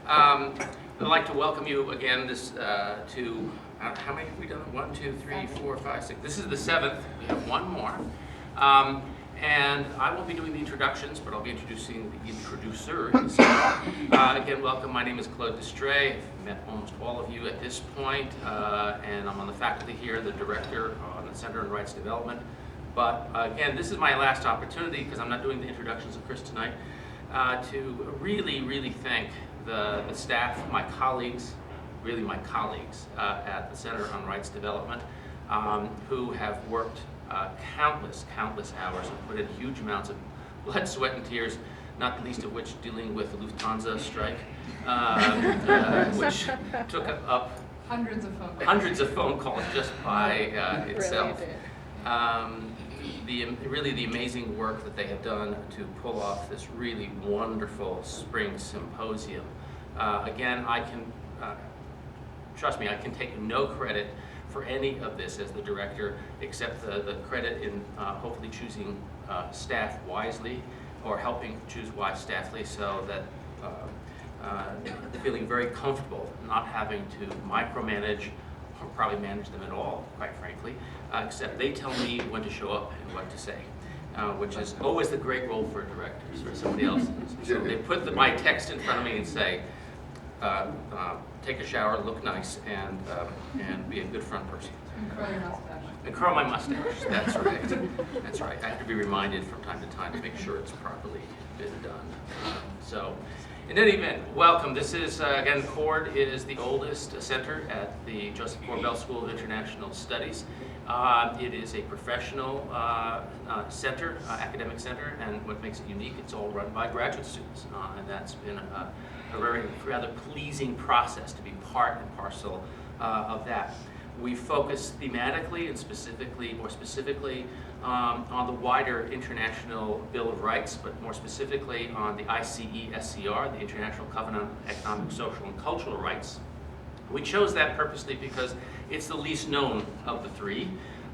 I'd like to welcome you again to, how many have we done? 1, 2, 3, 4, 5, 6. This is the 7th. We have one more. And I won't be doing the introductions, but I'll be introducing the introducer himself. Again, welcome. My name is Claude Destray. I've met almost all of you at this point, and I'm on the faculty here, the director on the Center on Rights Development. But again, this is my last opportunity, because I'm not doing the introductions of Chris tonight, to really thank the staff, my colleagues, really my colleagues at the Center on Rights Development, who have worked countless hours and put in huge amounts of blood, sweat, and tears, not the least of which dealing with the Lufthansa strike, which took up hundreds of phone calls just by itself. Really the amazing work that they have done to pull off this really wonderful spring symposium. Again, I can, trust me, I can take no credit for any of this as the director, except the credit in hopefully choosing staff wisely, or helping choose wise staffly, so that feeling very comfortable not having to micromanage or probably manage them at all, quite frankly, except they tell me when to show up and what to say, which is always the great role for directors or somebody else. So they put my text in front of me and say, take a shower, look nice, and be a good front person. And curl your mustache. And curl my mustache, that's right. That's right. I have to be reminded from time to time to make sure it's properly been done. So, in any event, welcome. This is, again, CORD is the oldest center at the Joseph Corbell School of International Studies. It is a professional center, academic center, and what makes it unique, it's all run by graduate students, and that's been a very rather pleasing process to be part and parcel of that. We focus thematically and more specifically, on the wider International Bill of Rights, but more specifically on the ICE-SCR, the International Covenant on Economic, Social, and Cultural Rights. We chose that purposely because it's the least known of the three.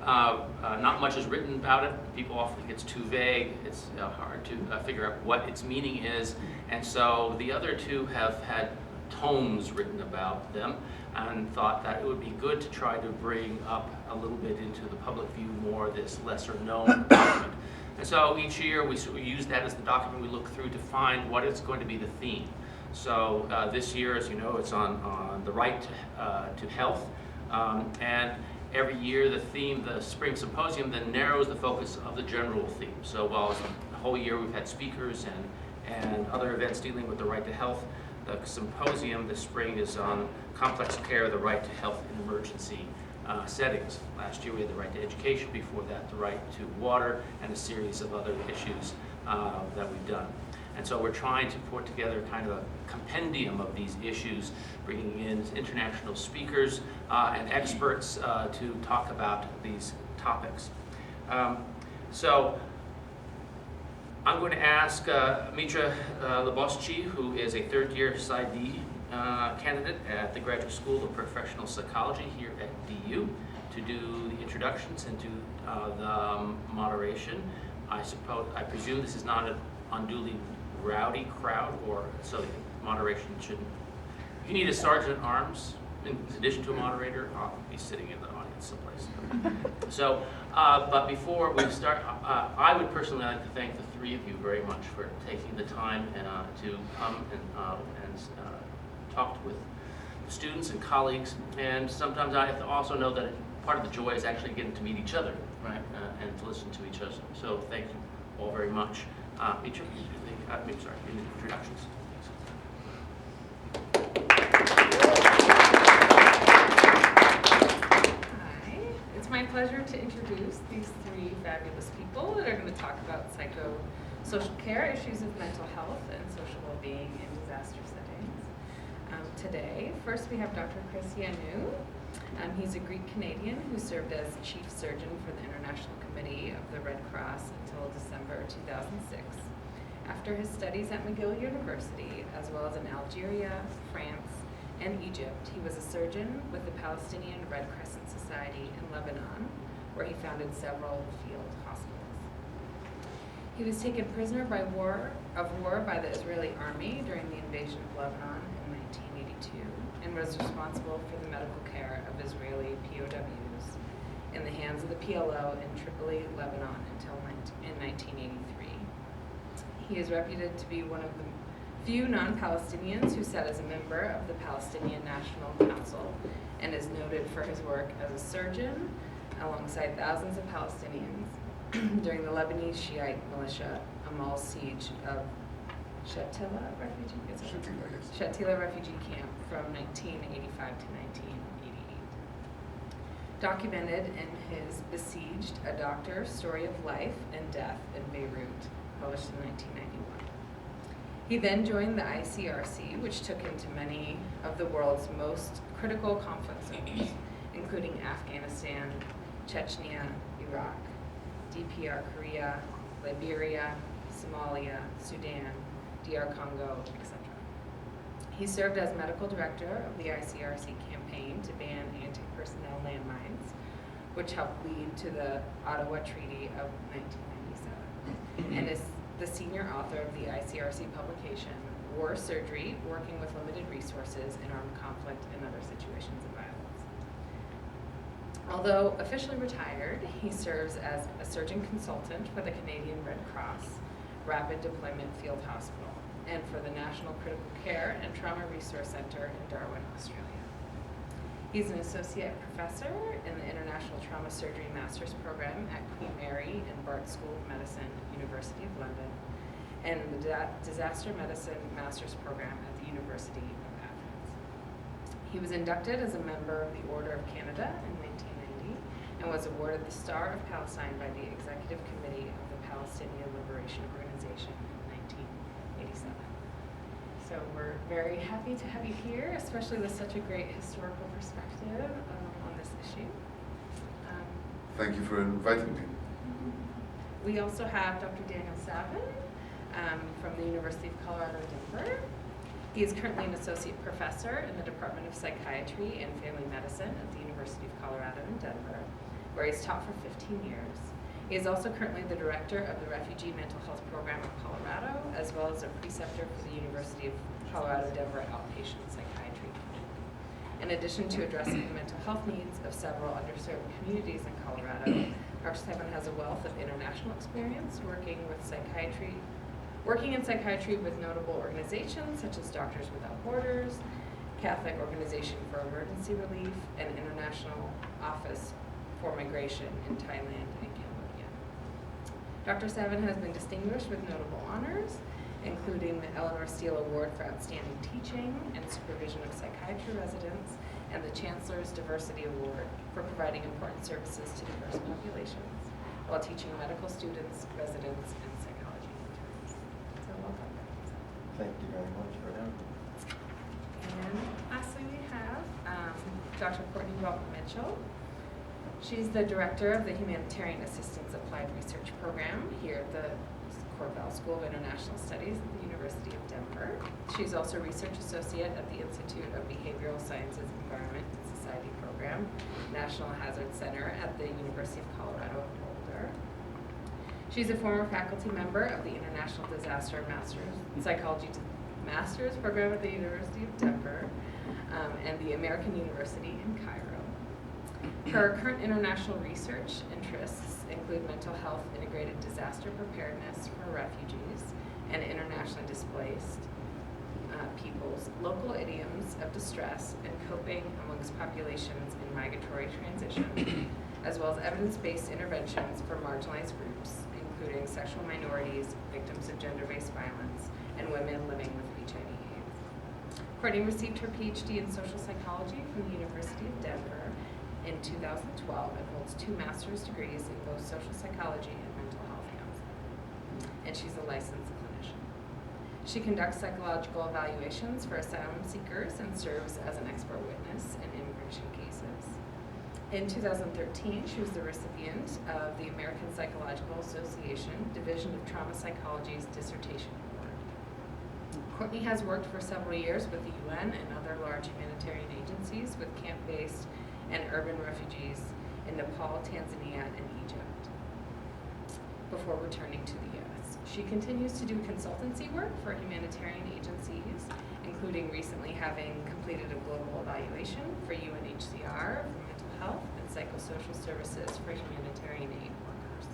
Not much is written about it. People often think it's too vague. It's hard to figure out what its meaning is. And so the other two have had tomes written about them, and thought that it would be good to try to bring up a little bit into the public view more this lesser known document. And so each year we use that as the document we look through to find what is going to be the theme. So this year, as you know, it's on the right to health, and every year the theme, the spring symposium, then narrows the focus of the general theme. So while the whole year we've had speakers and other events dealing with the right to health, the symposium this spring is on complex care, the right to health in emergency settings. Last year we had the right to education, before that the right to water, and a series of other issues that we've done. And so we're trying to put together kind of a compendium of these issues, bringing in international speakers and experts to talk about these topics. So I'm going to ask Mitra Leboschi, who is a third-year PsyD candidate at the Graduate School of Professional Psychology here at DU, to do the introductions and do the moderation. I presume this is not an unduly rowdy crowd, or so the moderation shouldn't. If you need a sergeant at arms, in addition to a moderator, I'll be sitting in the audience someplace. So, but before we start, I would personally like to thank the three of you very much for taking the time to come and talk with students and colleagues. And sometimes I have to also know that part of the joy is actually getting to meet each other, right, and to listen to each other. So thank you all very much. Mitra, introductions. Hi, it's my pleasure to introduce these three fabulous people that are going to talk about psychosocial care, issues of mental health, and social well-being in disaster settings. Today, first we have Dr. Chris Giannou. He's a Greek Canadian who served as chief surgeon for the International Committee of the Red Cross until December 2006. After his studies at McGill University, as well as in Algeria, France, and Egypt, he was a surgeon with the Palestinian Red Crescent Society in Lebanon, where he founded several field hospitals. He was taken prisoner by war by the Israeli army during the invasion of Lebanon in and was responsible for the medical care of Israeli POWs in the hands of the PLO in Tripoli, Lebanon until in 1983. He is reputed to be one of the few non-Palestinians who sat as a member of the Palestinian National Council and is noted for his work as a surgeon alongside thousands of Palestinians during the Lebanese Shiite militia Amal's siege of Shatila refugee camp from 1985 to 1988. Documented in his Besieged, A Doctor's Story of Life and Death in Beirut, published in 1991. He then joined the ICRC, which took him to many of the world's most critical conflict zones, including Afghanistan, Chechnya, Iraq, DPR Korea, Liberia, Somalia, Sudan, DR Congo, etc. He served as medical director of the ICRC campaign to ban anti-personnel landmines, which helped lead to the Ottawa Treaty of 1997, and is the senior author of the ICRC publication, War Surgery, Working with Limited Resources in Armed Conflict and Other Situations of Violence. Although officially retired, he serves as a surgeon consultant for the Canadian Red Cross Rapid Deployment Field Hospital and for the National Critical Care and Trauma Resource Center in Darwin, Australia. He's an associate professor in the International Trauma Surgery Master's Program at Queen Mary and Bart School of Medicine, University of London, and the Disaster Medicine Master's Program at the University of Athens. He was inducted as a member of the Order of Canada in 1990 and was awarded the Star of Palestine by the Executive Committee of the Palestinian Liberation Organization in 1987. So we're very happy to have you here, especially with such a great historical perspective on this issue. Thank you for inviting me. We also have Dr. Daniel Savin from the University of Colorado, Denver. He is currently an associate professor in the Department of Psychiatry and Family Medicine at the University of Colorado in Denver, where he's taught for 15 years. He is also currently the director of the Refugee Mental Health Program in Colorado, as well as a preceptor for the University of Colorado Denver Outpatient Psychiatry Clinic. In addition to addressing the mental health needs of several underserved communities in Colorado, Dr. Savin has a wealth of international experience working in psychiatry with notable organizations such as Doctors Without Borders, Catholic Organization for Emergency Relief, and International Office for Migration in Thailand and Cambodia. Dr. Savin has been distinguished with notable honors, including the Eleanor Steele Award for Outstanding Teaching and Supervision of Psychiatry Residents, and the Chancellor's Diversity Award for providing important services to diverse populations while teaching medical students, residents, and psychology interns. So welcome. Thank you very much for having me. And lastly, we have Dr. Courtney Welton-Mitchell. She's the director of the Humanitarian Assistance Applied Research Program here at the Corvell School of International Studies at the University of Denver. She's also research associate at the Institute of Behavioral Sciences, Environment and Society Program, National Hazard Center at the University of Colorado in Boulder. She's a former faculty member of the International Disaster Psychology Master's Program at the University of Denver and the American University in Cairo. Her current international research interests include mental health integrated disaster preparedness for refugees and internationally displaced peoples, local idioms of distress, and coping amongst populations in migratory transition, as well as evidence-based interventions for marginalized groups, including sexual minorities, victims of gender-based violence, and women living with HIV/AIDS. Courtney received her PhD in social psychology from the University of Denver in 2012 and holds 2 master's degrees in both social psychology and mental health counseling. And she's a licensed clinician. She conducts psychological evaluations for asylum seekers and serves as an expert witness in immigration cases. In 2013, she was the recipient of the American Psychological Association Division of Trauma Psychology's Dissertation Award. Courtney has worked for several years with the UN and other large humanitarian agencies with camp-based and urban refugees in Nepal, Tanzania, and Egypt before returning to the U.S. She continues to do consultancy work for humanitarian agencies, including recently having completed a global evaluation for UNHCR for mental health and psychosocial services for humanitarian aid workers,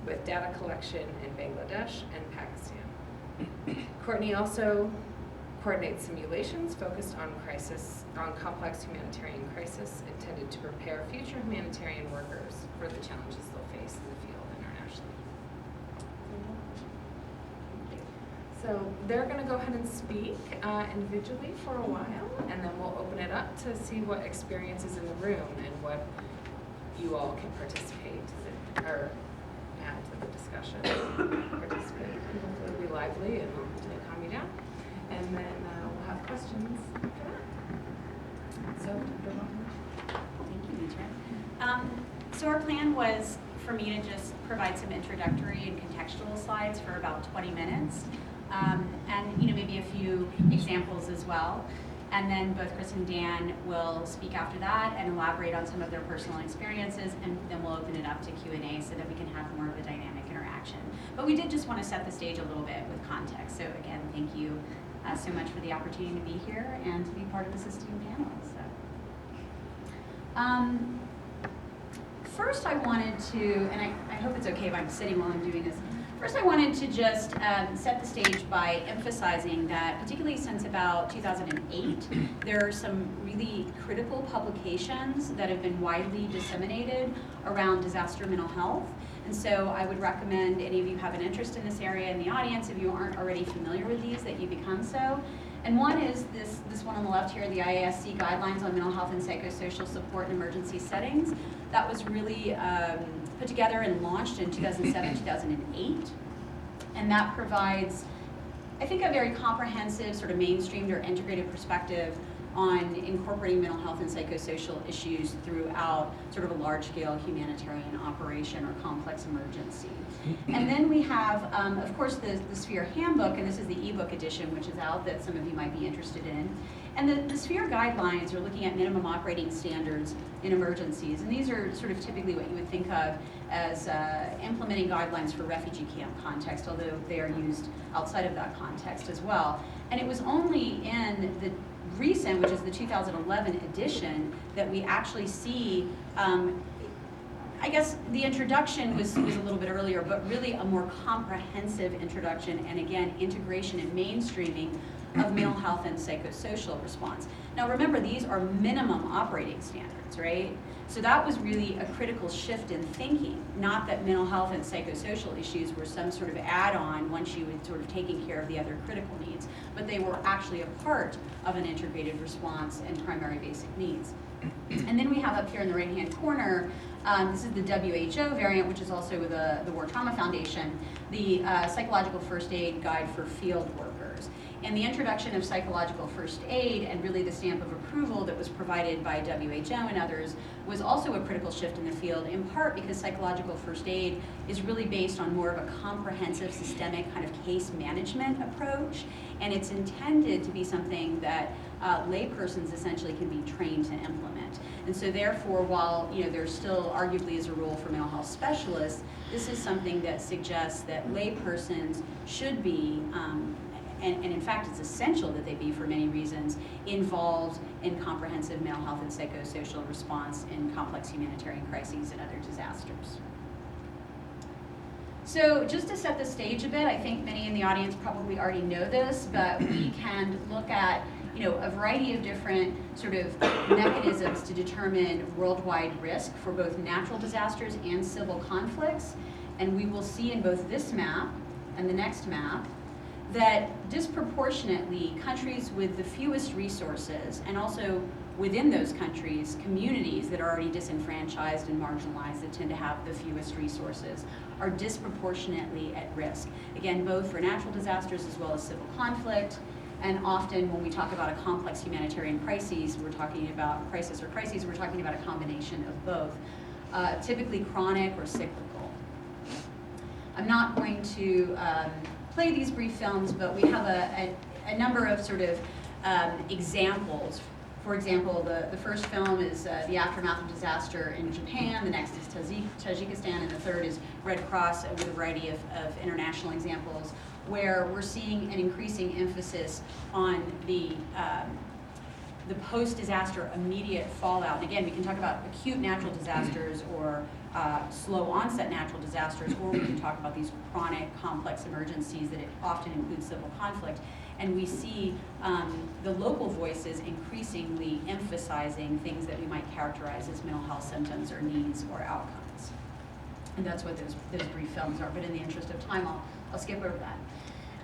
with data collection in Bangladesh and Pakistan. Courtney also coordinates simulations focused on complex humanitarian crisis intended to prepare future humanitarian workers for the challenges they'll face in the field internationally. So they're going to go ahead and speak individually for a while, and then we'll open it up to see what experience is in the room and what you all can participate or add to the discussion. Participate. Hopefully it'll be lively and hopefully calm you down. And then we'll have questions after that. So, Dr. Welton. Thank you, Mitra. So our plan was for me to just provide some introductory and contextual slides for about 20 minutes, and maybe a few examples as well. And then both Chris and Dan will speak after that and elaborate on some of their personal experiences, and then we'll open it up to Q&A so that we can have more of a dynamic interaction. But we did just want to set the stage a little bit with context. So again, thank you so much for the opportunity to be here and to be part of the assisting panel. First I wanted to, and I hope it's okay if I'm sitting while I'm doing this. First I wanted to just set the stage by emphasizing that, particularly since about 2008, there are some really critical publications that have been widely disseminated around disaster mental health. And so I would recommend any of you have an interest in this area in the audience, if you aren't already familiar with these, that you become so. And one is this one on the left here, the IASC Guidelines on Mental Health and Psychosocial Support in Emergency Settings. That was really put together and launched in 2007, 2008. And that provides, I think, a very comprehensive, sort of mainstreamed or integrated perspective on incorporating mental health and psychosocial issues throughout sort of a large-scale humanitarian operation or complex emergency. And then we have, of course, the Sphere Handbook, and this is the ebook edition, which is out that some of you might be interested in. And the Sphere guidelines are looking at minimum operating standards in emergencies, and these are sort of typically what you would think of as implementing guidelines for refugee camp context, although they are used outside of that context as well. And it was only in the recent, which is the 2011 edition, that we actually see, I guess the introduction was a little bit earlier, but really a more comprehensive introduction, and again, integration and mainstreaming of mental health and psychosocial response. Now remember, these are minimum operating standards, right? So that was really a critical shift in thinking, not that mental health and psychosocial issues were some sort of add-on once you had sort of taken care of the other critical needs, but they were actually a part of an integrated response and primary basic needs. And then we have up here in the right-hand corner, this is the WHO variant, which is also with the War Trauma Foundation, the Psychological First Aid Guide for Field Workers. And the introduction of psychological first aid and really the stamp of approval that was provided by WHO and others was also a critical shift in the field, in part because psychological first aid is really based on more of a comprehensive, systemic kind of case management approach, and it's intended to be something that laypersons essentially can be trained to implement. And so therefore, while there still arguably is a role for mental health specialists, this is something that suggests that laypersons should be, and in fact it's essential that they be for many reasons, involved in comprehensive mental health and psychosocial response in complex humanitarian crises and other disasters. So just to set the stage a bit, I think many in the audience probably already know this, but we can look at a variety of different sort of mechanisms to determine worldwide risk for both natural disasters and civil conflicts. And we will see in both this map and the next map that disproportionately countries with the fewest resources, and also within those countries, communities that are already disenfranchised and marginalized that tend to have the fewest resources, are disproportionately at risk. Again, both for natural disasters as well as civil conflict. And often when we talk about a complex humanitarian crises, we're talking about crises, we're talking about a combination of both, typically chronic or cyclical. I'm not going to play these brief films, but we have a number of sort of examples. For example, the first film is the aftermath of disaster in Japan, the next is Tajikistan, and the third is Red Cross with a variety of international examples. where we're seeing an increasing emphasis on the post-disaster immediate fallout. And again, we can talk about acute natural disasters or slow onset natural disasters, or we can talk about these chronic complex emergencies that often include civil conflict. And we see the local voices increasingly emphasizing things that we might characterize as mental health symptoms or needs or outcomes. And that's what those brief films are, but in the interest of time, I'll skip over that.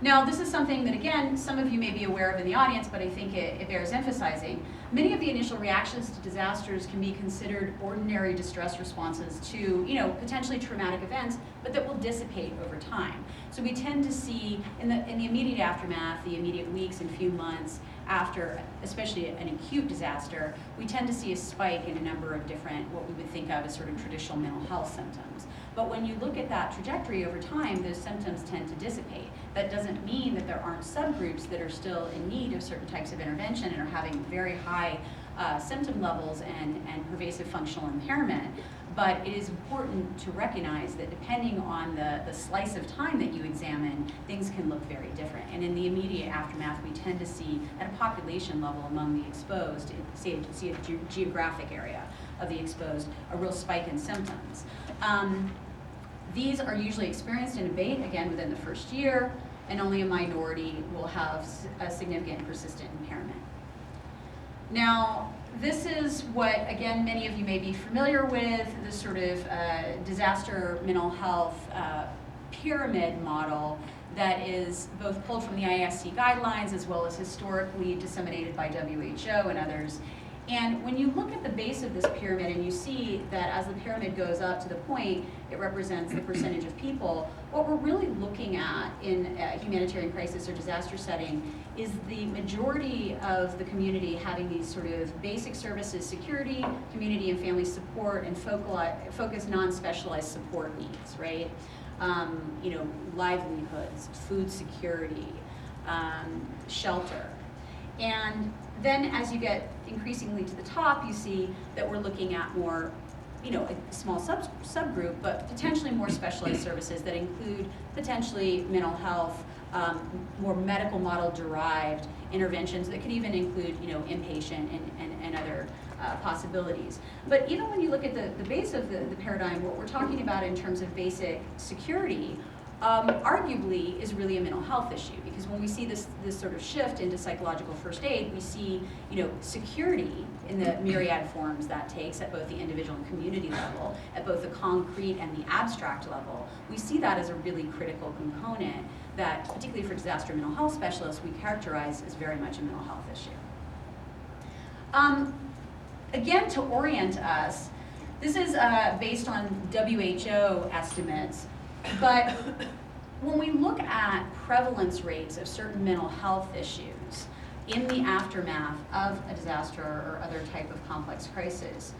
Now, this is something that, again, some of you may be aware of in the audience, but I think it bears emphasizing. Many of the initial reactions to disasters can be considered ordinary distress responses to, potentially traumatic events, but that will dissipate over time. So we tend to see, in the immediate aftermath, the immediate weeks and few months after, especially an acute disaster, we tend to see a spike in a number of different, what we would think of as sort of traditional mental health symptoms. But when you look at that trajectory over time, those symptoms tend to dissipate. That doesn't mean that there aren't subgroups that are still in need of certain types of intervention and are having very high symptom levels and pervasive functional impairment. But it is important to recognize that depending on the slice of time that you examine, things can look very different. And in the immediate aftermath, we tend to see at a population level among the exposed, see a geographic area of the exposed, a real spike in symptoms. These are usually experienced and abate, again, within the first year, and only a minority will have a significant persistent impairment. Now, this is what, again, many of you may be familiar with, this sort of disaster mental health pyramid model that is both pulled from the ISC guidelines as well as historically disseminated by WHO and others. And when you look at the base of this pyramid and you see that as the pyramid goes up to the point, it represents the percentage of people, what we're really looking at in a humanitarian crisis or disaster setting is the majority of the community having these sort of basic services, security, community and family support, and focused non-specialized support needs, right? Livelihoods, food security, shelter. And then as you get increasingly to the top, you see that we're looking at more, a small subgroup, but potentially more specialized services that include potentially mental health, more medical model derived interventions that could even include, inpatient and other possibilities. But even when you look at the base of the paradigm, what we're talking about in terms of basic security, arguably is really a mental health issue, because when we see this sort of shift into psychological first aid, we see security in the myriad forms that takes at both the individual and community level, at both the concrete and the abstract level. We see that as a really critical component that, particularly for disaster mental health specialists, we characterize as very much a mental health issue. Again, to orient us, this is based on WHO estimates. But when we look at prevalence rates of certain mental health issues in the aftermath of a disaster or other type of complex crisis,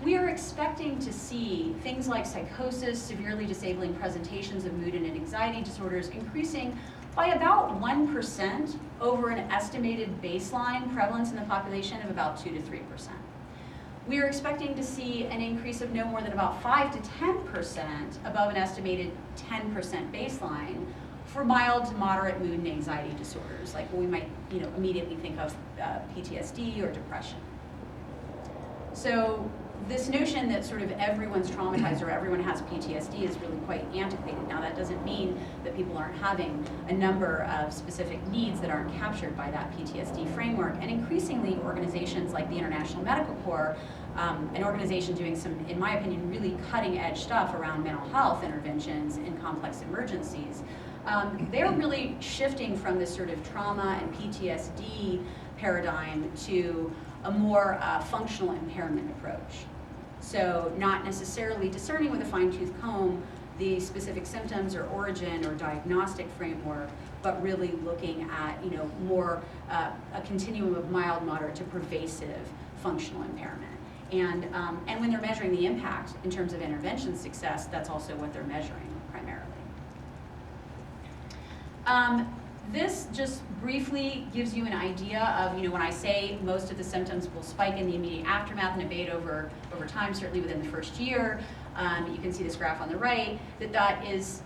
we are expecting to see things like psychosis, severely disabling presentations of mood and anxiety disorders increasing by about 1% over an estimated baseline prevalence in the population of about 2 to 3%. We are expecting to see an increase of no more than about 5 to 10% above an estimated 10% baseline for mild to moderate mood and anxiety disorders, like what we might immediately think of PTSD or depression. So this notion that sort of everyone's traumatized or everyone has PTSD is really quite antiquated. Now, that doesn't mean that people aren't having a number of specific needs that aren't captured by that PTSD framework. And increasingly, organizations like the International Medical Corps, an organization doing some, in my opinion, really cutting edge stuff around mental health interventions in complex emergencies, they're really shifting from this sort of trauma and PTSD paradigm to a more functional impairment approach. So not necessarily discerning with a fine-tooth comb the specific symptoms or origin or diagnostic framework, but really looking at more a continuum of mild, moderate to pervasive functional impairment. And when they're measuring the impact in terms of intervention success, that's also what they're measuring primarily. This just briefly gives you an idea of, when I say most of the symptoms will spike in the immediate aftermath and abate over time, certainly within the first year. You can see this graph on the right, that is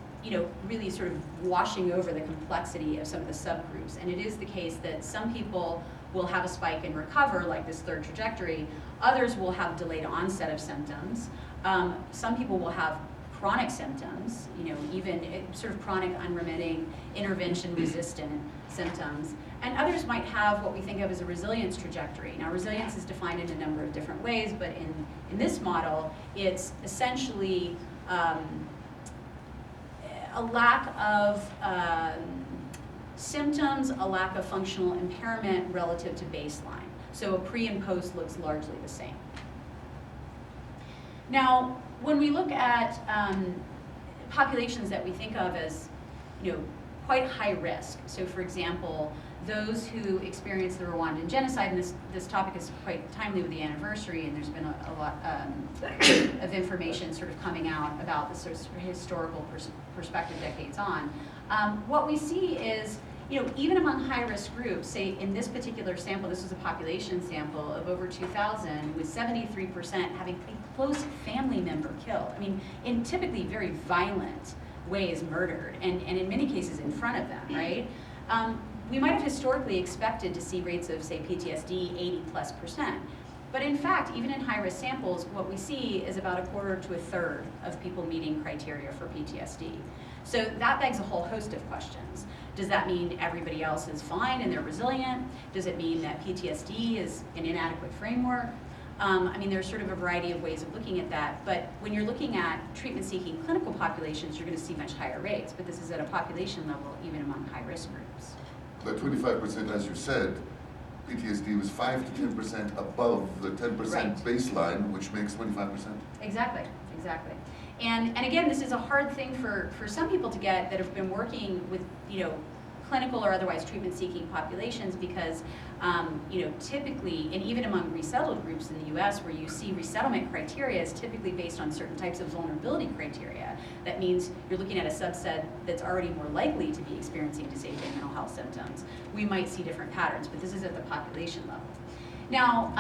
really sort of washing over the complexity of some of the subgroups. And it is the case that some people will have a spike and recover, like this third trajectory. Others will have delayed onset of symptoms. Some people will have chronic symptoms, even sort of chronic, unremitting, intervention-resistant symptoms. And others might have what we think of as a resilience trajectory. Now, resilience is defined in a number of different ways, but in this model, it's essentially a lack of symptoms, a lack of functional impairment relative to baseline. So a pre and post looks largely the same. Now, when we look at populations that we think of as, quite high risk, so for example, those who experienced the Rwandan genocide, and this topic is quite timely with the anniversary, and there's been a lot of information sort of coming out about the sort of historical perspective decades on. What we see is, even among high-risk groups, say in this particular sample, this was a population sample of over 2,000, with 73% having a close family member killed. I mean, in typically very violent ways murdered, and in many cases in front of them, right? We might have historically expected to see rates of, say, PTSD 80+%. But in fact, even in high-risk samples, what we see is about a quarter to a third of people meeting criteria for PTSD. So that begs a whole host of questions. Does that mean everybody else is fine and they're resilient? Does it mean that PTSD is an inadequate framework? There's sort of a variety of ways of looking at that, but when you're looking at treatment-seeking clinical populations, you're going to see much higher rates, but this is at a population level, even among high-risk groups. But 25%, as you said, PTSD was 5 to 10% above the 10% Right. baseline, which makes 25%. Exactly. And again, this is a hard thing for some people to get that have been working with, clinical or otherwise treatment-seeking populations because, typically, and even among resettled groups in the US, where you see resettlement criteria is typically based on certain types of vulnerability criteria. That means you're looking at a subset that's already more likely to be experiencing disabling mental health symptoms. We might see different patterns, but this is at the population level. Now,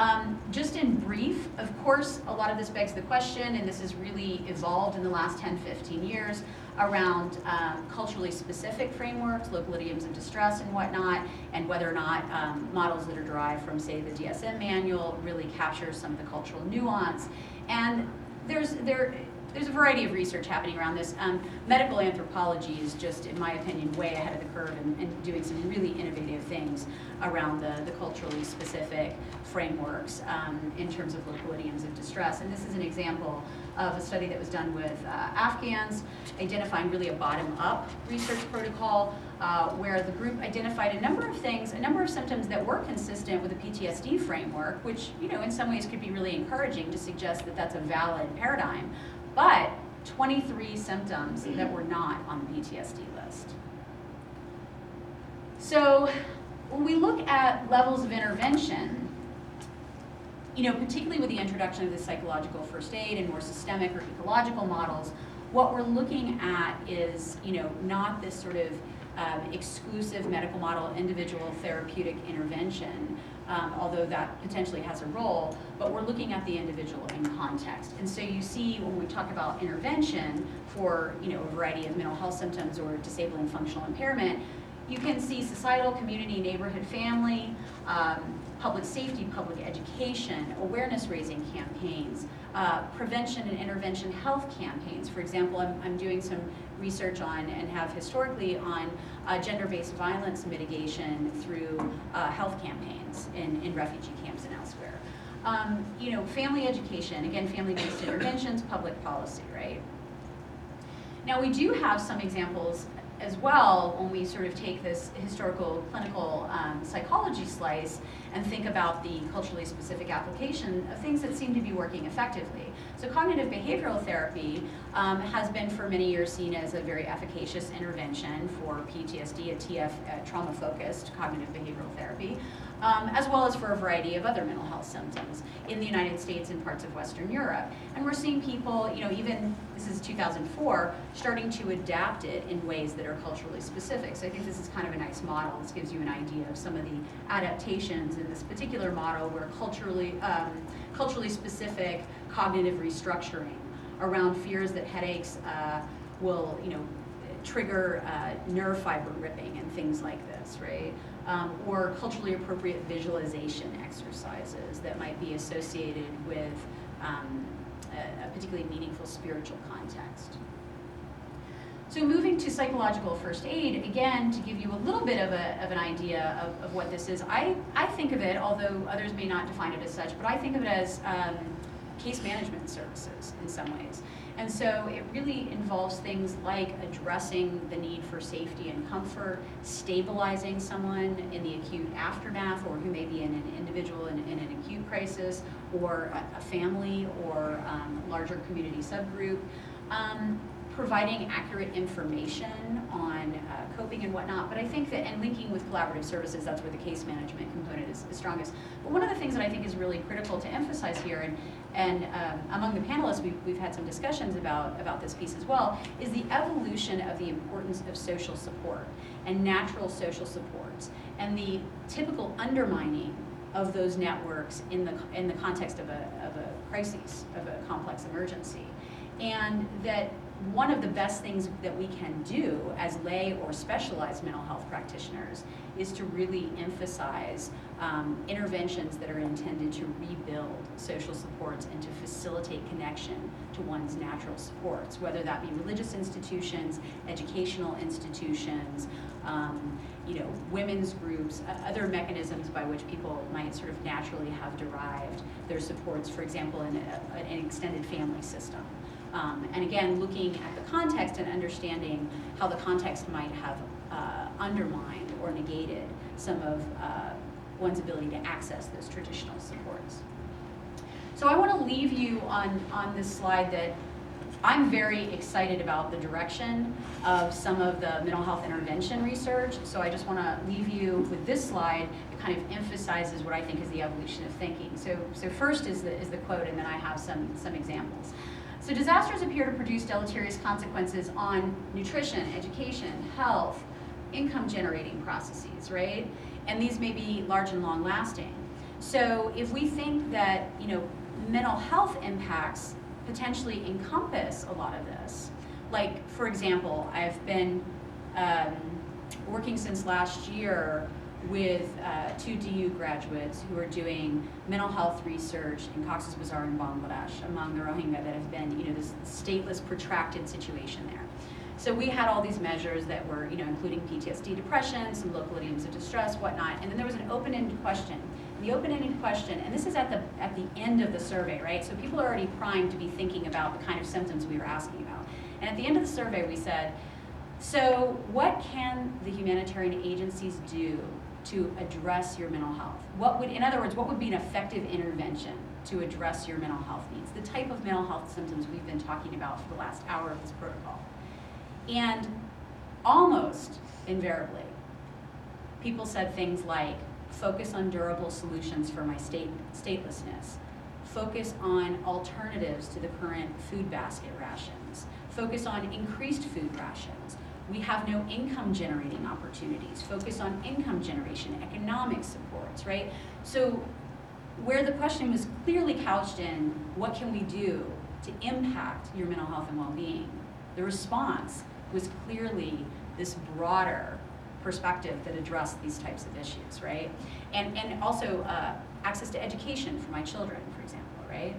just in brief, of course, a lot of this begs the question, and this has really evolved in the last 10, 15 years, around culturally specific frameworks, local idioms of distress and whatnot, and whether or not models that are derived from, say, the DSM manual really capture some of the cultural nuance. And there's a variety of research happening around this. Medical anthropology is just, in my opinion, way ahead of the curve and doing some really innovative things around the culturally specific frameworks in terms of local idioms of distress. And this is an example of a study that was done with Afghans, identifying really a bottom-up research protocol where the group identified a number of things, a number of symptoms that were consistent with the PTSD framework, which, in some ways could be really encouraging to suggest that that's a valid paradigm. But 23 symptoms that were not on the PTSD list. So when we look at levels of intervention, particularly with the introduction of the psychological first aid and more systemic or ecological models, what we're looking at is, not this sort of exclusive medical model, individual therapeutic intervention, although that potentially has a role, but we're looking at the individual in context. And so you see when we talk about intervention for, a variety of mental health symptoms or disabling functional impairment, you can see societal, community, neighborhood, family, public safety, public education, awareness-raising campaigns, prevention and intervention health campaigns. For example, I'm doing some research on and have historically on gender-based violence mitigation through health campaigns in refugee camps and elsewhere. Family education, again, family-based interventions, public policy, right? Now, we do have some examples as well when we sort of take this historical clinical psychology slice and think about the culturally specific application of things that seem to be working effectively. So cognitive behavioral therapy has been for many years seen as a very efficacious intervention for PTSD, a TF, trauma-focused cognitive behavioral therapy, as well as for a variety of other mental health symptoms in the United States and parts of Western Europe. And we're seeing people, even, this is 2004, starting to adapt it in ways that are culturally specific. So I think this is kind of a nice model. This gives you an idea of some of the adaptations in this particular model where culturally specific cognitive restructuring around fears that headaches will, trigger nerve fiber ripping and things like this, right? Or culturally appropriate visualization exercises that might be associated with a particularly meaningful spiritual context. So moving to psychological first aid, again, to give you a little bit of an idea of what this is, I think of it, although others may not define it as such, but I think of it as case management services in some ways. And so it really involves things like addressing the need for safety and comfort, stabilizing someone in the acute aftermath, or who may be in an individual in an acute crisis, or a family, or larger community subgroup. Providing accurate information on coping and whatnot, but I think that, and linking with collaborative services, that's where the case management component is strongest. But one of the things that I think is really critical to emphasize here, and among the panelists we've had some discussions about this piece as well, is the evolution of the importance of social support and natural social supports, and the typical undermining of those networks in the context of a crisis, of a complex emergency. And that one of the best things that we can do as lay or specialized mental health practitioners is to really emphasize interventions that are intended to rebuild social supports and to facilitate connection to one's natural supports, whether that be religious institutions, educational institutions, women's groups, other mechanisms by which people might sort of naturally have derived their supports, for example, in an extended family system. And again, looking at the context and understanding how the context might have undermined or negated some of one's ability to access those traditional supports. So I want to leave you on this slide that I'm very excited about the direction of some of the mental health intervention research. So I just want to leave you with this slide. It kind of emphasizes what I think is the evolution of thinking. So first is the quote, and then I have some examples. So disasters appear to produce deleterious consequences on nutrition, education, health, income generating processes, right? And these may be large and long lasting. So if we think that, mental health impacts potentially encompass a lot of this, like, for example, I've been working since last year with 2 DU graduates who are doing mental health research in Cox's Bazar in Bangladesh among the Rohingya that have been, this stateless, protracted situation there. So we had all these measures that were, including PTSD, depression, some local idioms of distress, whatnot, and then there was an open-ended question. The open-ended question, and this is at the end of the survey, right? So people are already primed to be thinking about the kind of symptoms we were asking about. And at the end of the survey, we said, so what can the humanitarian agencies do to address your mental health? In other words, what would be an effective intervention to address your mental health needs? The type of mental health symptoms we've been talking about for the last hour of this protocol. And almost invariably, people said things like, focus on durable solutions for my statelessness, focus on alternatives to the current food basket rations, focus on increased food rations. We have no income generating opportunities. Focus on income generation, economic supports, right? So where the question was clearly couched in, what can we do to impact your mental health and well-being? The response was clearly this broader perspective that addressed these types of issues, right? And also access to education for my children, for example, right?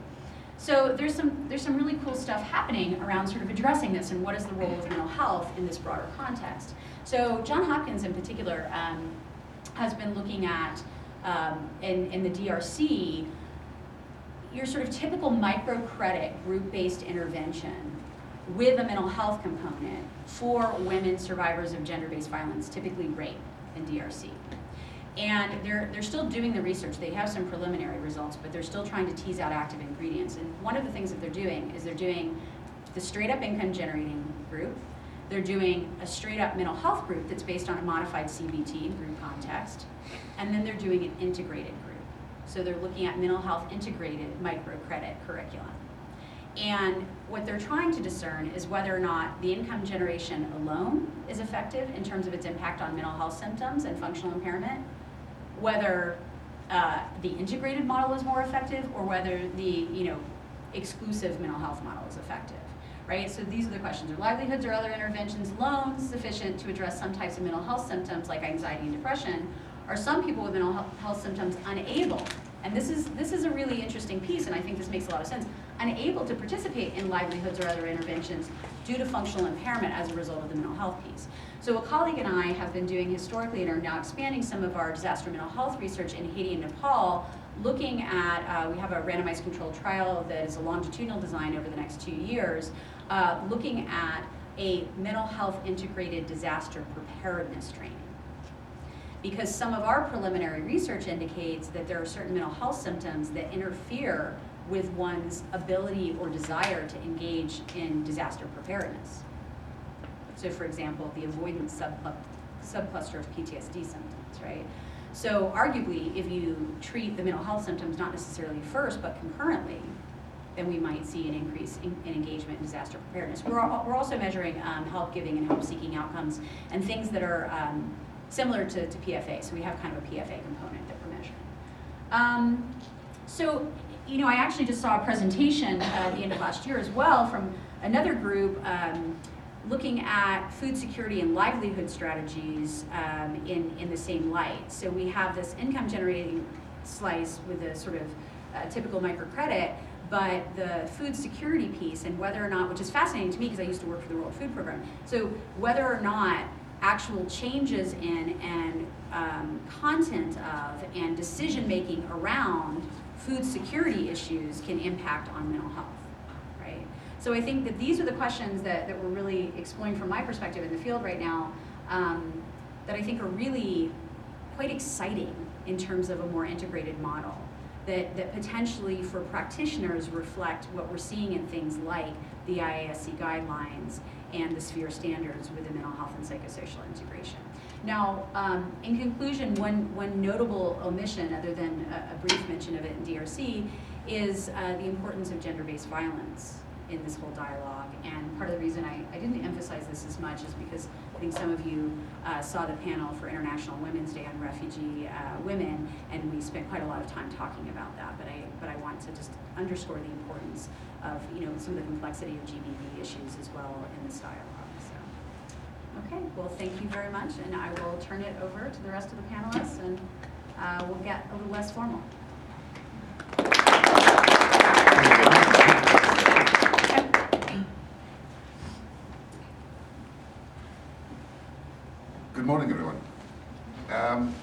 So there's some really cool stuff happening around sort of addressing this and what is the role of mental health in this broader context. So Johns Hopkins in particular has been looking at, in the DRC, your sort of typical microcredit group-based intervention with a mental health component for women survivors of gender-based violence, typically rape in DRC. And they're still doing the research. They have some preliminary results, but they're still trying to tease out active ingredients. And one of the things that they're doing is they're doing the straight up income generating group. They're doing a straight up mental health group that's based on a modified CBT group context. And then they're doing an integrated group. So they're looking at mental health integrated microcredit curriculum. And what they're trying to discern is whether or not the income generation alone is effective in terms of its impact on mental health symptoms and functional impairment, whether the integrated model is more effective, or whether the exclusive mental health model is effective, right? So these are the questions. Are livelihoods or other interventions alone sufficient to address some types of mental health symptoms like anxiety and depression? Are some people with mental health symptoms unable, and this is a really interesting piece, and I think this makes a lot of sense, unable to participate in livelihoods or other interventions due to functional impairment as a result of the mental health piece. So a colleague and I have been doing historically and are now expanding some of our disaster mental health research in Haiti and Nepal, looking at, we have a randomized controlled trial that is a longitudinal design over the next 2 years, looking at a mental health integrated disaster preparedness training. Because some of our preliminary research indicates that there are certain mental health symptoms that interfere with one's ability or desire to engage in disaster preparedness. So for example, the avoidance subcluster of PTSD symptoms, right? So arguably, if you treat the mental health symptoms not necessarily first, but concurrently, then we might see an increase in engagement in disaster preparedness. We're also measuring help giving and help seeking outcomes and things that are similar to PFA. So we have kind of a PFA component that we're measuring. So, you know, I actually just saw a presentation at the end of last year as well from another group looking at food security and livelihood strategies in the same light. So we have this income generating slice with a sort of typical microcredit, but the food security piece and whether or not, which is fascinating to me because I used to work for the World Food Program, so whether or not actual changes in and content of and decision making around food security issues can impact on mental health, right? So I think that these are the questions that we're really exploring from my perspective in the field right now that I think are really quite exciting in terms of a more integrated model that potentially for practitioners reflect what we're seeing in things like the IASC guidelines and the sphere standards within mental health and psychosocial integration. Now, in conclusion, one notable omission, other than a brief mention of it in DRC, is the importance of gender-based violence in this whole dialogue. And part of the reason I didn't emphasize this as much is because I think some of you saw the panel for International Women's Day on refugee women, and we spent quite a lot of time talking about that. But I want to just underscore the importance of, you know, some of the complexity of GBV issues as well in this dialogue. So, okay, well, thank you very much, and I will turn it over to the rest of the panelists, and we'll get a little less formal. Good morning, everyone.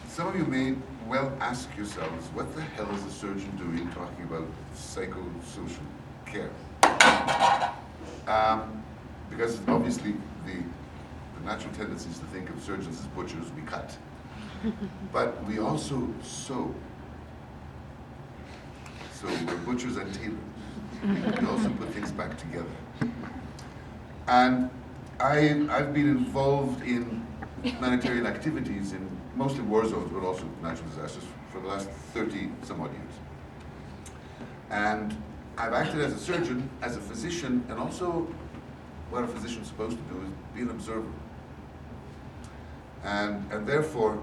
Some of you may well ask yourselves, what the hell is a surgeon doing talking about psychosocial care? Because obviously the natural tendency is to think of surgeons as butchers, we cut. But we also sew. So we're butchers and tailors. We also put things back together. And I've been involved in humanitarian activities in mostly war zones, but also natural disasters for the last 30 some odd years. And I've acted as a surgeon, as a physician, and also what a physician's supposed to do is be an observer. And therefore,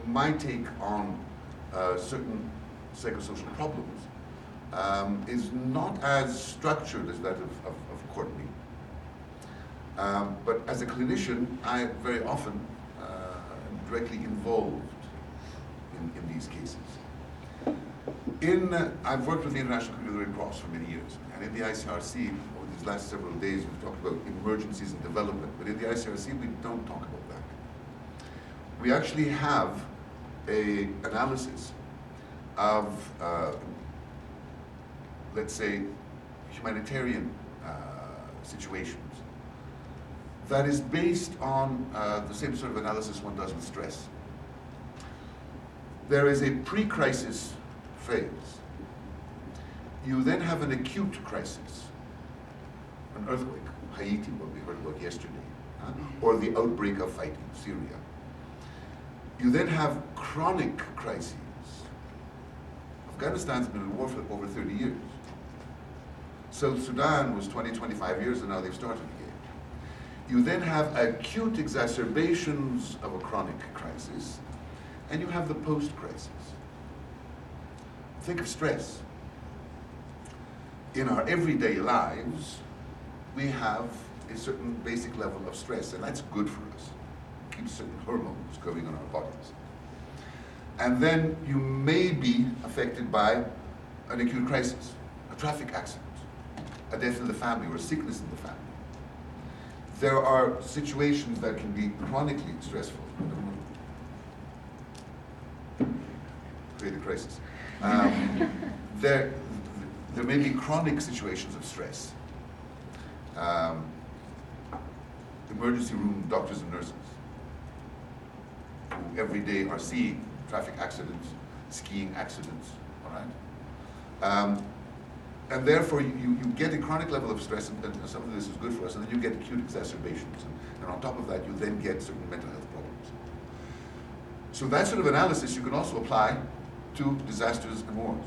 my take on certain psychosocial problems is not as structured as that of Courtney. But as a clinician, I very often am directly involved in these cases. I've worked with the International Committee of the Red Cross for many years, and in the ICRC, over these last several days, we've talked about emergencies and development, but in the ICRC, we don't talk about that. We actually have an analysis of, let's say, humanitarian situations that is based on the same sort of analysis one does with stress. There is a pre-crisis phase. You then have an acute crisis, an earthquake, Haiti, what we heard about yesterday, or the outbreak of fighting, Syria. You then have chronic crises. Afghanistan's been in war for over 30 years. South Sudan was 20, 25 years, and now they've started again. You then have acute exacerbations of a chronic crisis, and you have the post-crisis. Think of stress. In our everyday lives, we have a certain basic level of stress, and that's good for us. It keeps certain hormones going on our bodies. And then you may be affected by an acute crisis, a traffic accident, a death in the family, or a sickness in the family. There are situations that can be chronically stressful. Create a crisis. There may be chronic situations of stress. Emergency room doctors and nurses who every day are seeing traffic accidents, skiing accidents, all right? And therefore, you get a chronic level of stress, and some of this is good for us, and then you get acute exacerbations. And on top of that, you then get certain mental health problems. So that sort of analysis you can also apply to disasters and wars.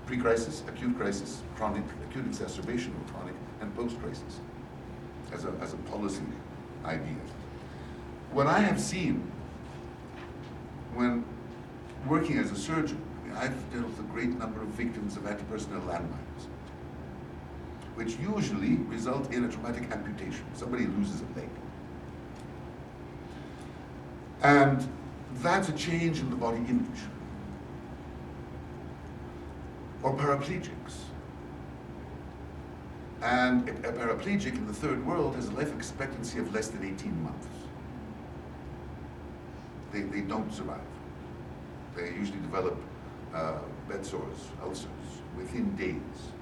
Pre-crisis, acute crisis, chronic, acute exacerbation of chronic, and post-crisis as a policy idea. What I have seen when working as a surgeon, I've dealt with a great number of victims of anti-personnel landmines, which usually result in a traumatic amputation. Somebody loses a leg. And that's a change in the body image. Or paraplegics. And a paraplegic in the third world has a life expectancy of less than 18 months. They don't survive. They usually develop bed sores, ulcers, within days,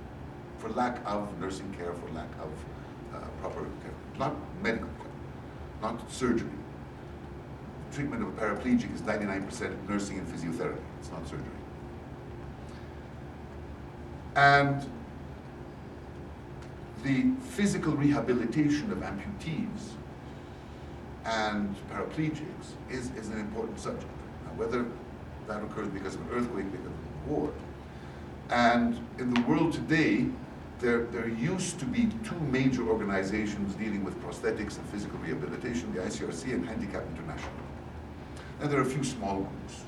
for lack of nursing care, for lack of proper care. Not medical care, not surgery. Treatment of a paraplegic is 99% nursing and physiotherapy. It's not surgery. And the physical rehabilitation of amputees and paraplegics is an important subject. Now, whether that occurs because of an earthquake, because of a war. And in the world today, there used to be two major organizations dealing with prosthetics and physical rehabilitation, the ICRC and Handicap International. And there are a few small groups.